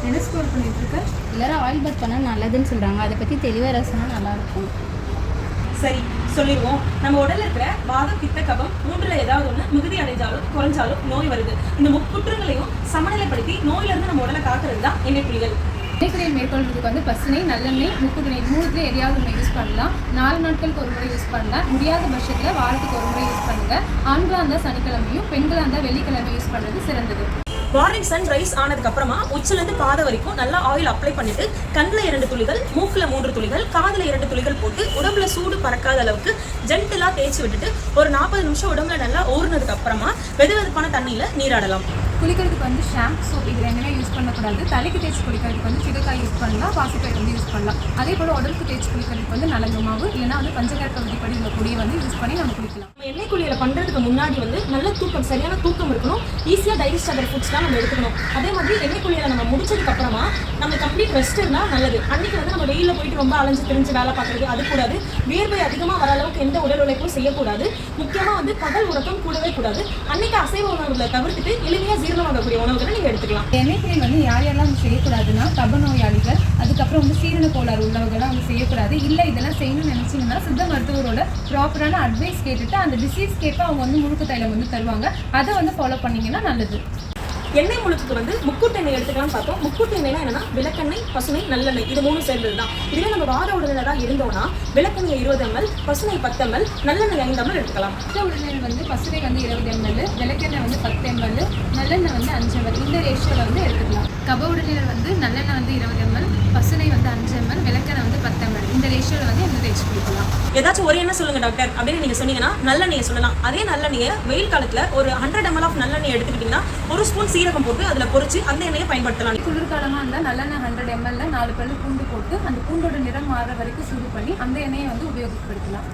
என்ன ஸ்கோர் பண்ணிட்டு இருக்க? எல்லாரும் ஆயில் பாத் பண்ணால் நல்லதுன்னு சொல்கிறாங்க. அதை பற்றி தெளிவாக சொன்னால் நல்லாயிருக்கும். சரி சொல்லிடுவோம். நம்ம உடல்ல இருக்கிற வாதம், பித்த, கபம் மூன்றுல ஏதாவது ஒன்று மிகுதி அடைஞ்சாலும் குறைஞ்சாலும் நோய் வருது. இந்த முக்குற்றங்களையும் சமநிலைப்படுத்தி நோயிலிருந்து நம்ம உடலை காக்கிறது தான் எண்ணெய் குளிகள். எண்ணெய் மேற்கொள்றதுக்கு வந்து பசுனை, நல்லெண்ணெய், முக்குடுநெய் மூணுத்துல எதையாவது ஒன்று யூஸ் பண்ணலாம். 4 நாட்களுக்கு ஒரு முறை யூஸ் பண்ணலாம். முடியாத பட்சத்தில் வாரத்துக்கு ஒரு முறை யூஸ் பண்ணுங்க. ஆண்களாக இருந்தால் சனிக்கிழமையும், பெண்களாக இருந்தால் வெள்ளிக்கிழமையும் யூஸ் பண்ணுறது சிறந்தது. மார்னிங் சன் ரைஸ் ஆனதுக்கு அப்புறமா உச்சிலிருந்து பாதை வரைக்கும் நல்லா ஆயில் அப்ளை பண்ணிட்டு கண்ணில் 2 துளிகள், மூக்கில் 3 துளிகள், காதில் 2 துளிகள் போட்டு உடம்புல சூடு பறக்காத அளவுக்கு ஜென்டிலா தேய்ச்சி விட்டுட்டு ஒரு 40 நிமிஷம் உடம்புல நல்லா ஊறினதுக்கு அப்புறமா வெதுவெதுப்பான தண்ணியில நீராடலாம். குளிக்கிறதுக்கு வந்து ஷாம்பு, சோப் இது ரெண்டுமே யூஸ் பண்ணக்கூடாது. தலைக்கு தேய்ச்சி குளிக்கிறதுக்கு வந்து சிறுகாய் யூஸ் பண்ணலாம், பாசிப்பயிர் வந்து யூஸ் பண்ணலாம். அதே போல் உடலுக்கு தேய்ச்சி குளிக்கிறதுக்கு வந்து நலங்கு மாவு இல்லைனா வந்து பஞ்சகற்க விதிப்படி உள்ள பொடியை வந்து யூஸ் பண்ணி நம்ம குளிக்கலாம். எண்ணெய் குளியலை பண்ணுறதுக்கு முன்னாடி வந்து நல்ல தூக்கம், சரியான தூக்கம் இருக்கணும். ஈஸியாக டைஜஸ்ட் ஆகிற ஃபுட்ஸ் தான் நம்ம எடுத்துக்கணும். அதே மாதிரி எண்ணெய் குளியலை நம்ம முடிச்சதுக்கு அப்புறமா நம்ம கம்ப்ளீட் ரெஸ்ட் இருந்தால் நல்லது. அன்றைக்கி வந்து நம்ம வெயிலில் போயிட்டு ரொம்ப அலைஞ்சு திரிஞ்சு வேலை பார்க்குறது அது கூடாது. வியர்வை அதிகமாக வர அளவுக்கு எந்த உடல் உழைப்பும் செய்யக்கூடாது. முக்கியமாக வந்து பகல் உறக்கம் கூடவே கூடாது. அன்றைக்கி அசைவ உணவுகளை தவிர்த்துட்டு எளிமையாக ஜீரணமாகக்கூடிய உணவுகளை நீங்கள் எடுத்துக்கலாம். எண்ணெய் குளியல் வந்து யார் யாரெல்லாம் வந்து செய்யக்கூடாதுன்னா, கப நோயாளிகள், அதுக்கப்புறம் வந்து சீரண கோளாறு உள்ளவங்களாம் வந்து செய்யக்கூடாது. இல்லை இதெல்லாம் செய்யணும்னு நினச்சிங்கன்னா சித்த மருத்துவரோட ப்ராப்பரான அட்வைஸ் கேட்டுட்டு அந்த டிசீஸ் கேட்க அவங்க வந்து முழுக்கு தைலம் வந்து தருவாங்க. அதை வந்து ஃபாலோ பண்ணிங்கன்னா நல்லது. எண்ணெய் முழுக்கு வந்து முக்கூட்டு எண்ணெய் எடுத்துக்கலாம்னு பார்த்தோம். முக்கூட்டு எண்ணெய்னா என்னன்னா விளக்கெண்ணெய், பசுனை, நல்லெண்ணெய் இது 3 சேர்ந்தது தான். இதுவே நம்ம வாத உடல்நிலை தான் இருந்தோம்னா விளக்கெண்ணெய் 20 ml, பசுனை 10 ml, நல்லெண்ணெய் 5 ml எடுத்துக்கலாம். வாத உடல்நிலை வந்து பசுனை வந்து 20 ml, விளக்கெண்ணெய் வந்து 10 ml, நல்லெண்ணெய் வந்து 5 ml இந்த ரேஷியோவில் வந்து எடுத்துக்கலாம். கப உடல்நிலை வந்து நல்லெண்ணெய் வந்து 20 ml, பசுனை வந்து 5 ml, விளக்கெண்ணெய் வந்து 10 ml இந்த ரேஷியோவில் வந்து எண்ணெய் தேய்ச்சி குளிக்கலாம். ஏதாச்சும் ஒரு எண்ணெய் சொல்லுங்க டாக்டர் அப்படின்னு நீங்க சொன்னீங்கன்னா நல்லெண்ணெயை சொல்லலாம். அதே நல்லெண்ணெயை வெயில் காலத்துல ஒரு 100 ml ஆஃப் நல்லெண்ணெய் எடுத்துக்கிட்டீங்கன்னா 1 ஸ்பூன் சீரகம் போட்டு அதுல பொரிச்சு அந்த எண்ணெயை பயன்படுத்தலாம். குளிர்காலமாக இருந்தால் நல்லெண்ணெய் 100 ml 4 பல்லு பூண்டு போட்டு அந்த பூண்டோட நிறம் மாற வரைக்கும் சூடு பண்ணி அந்த எண்ணெயை வந்து உபயோகப்படுத்தலாம்.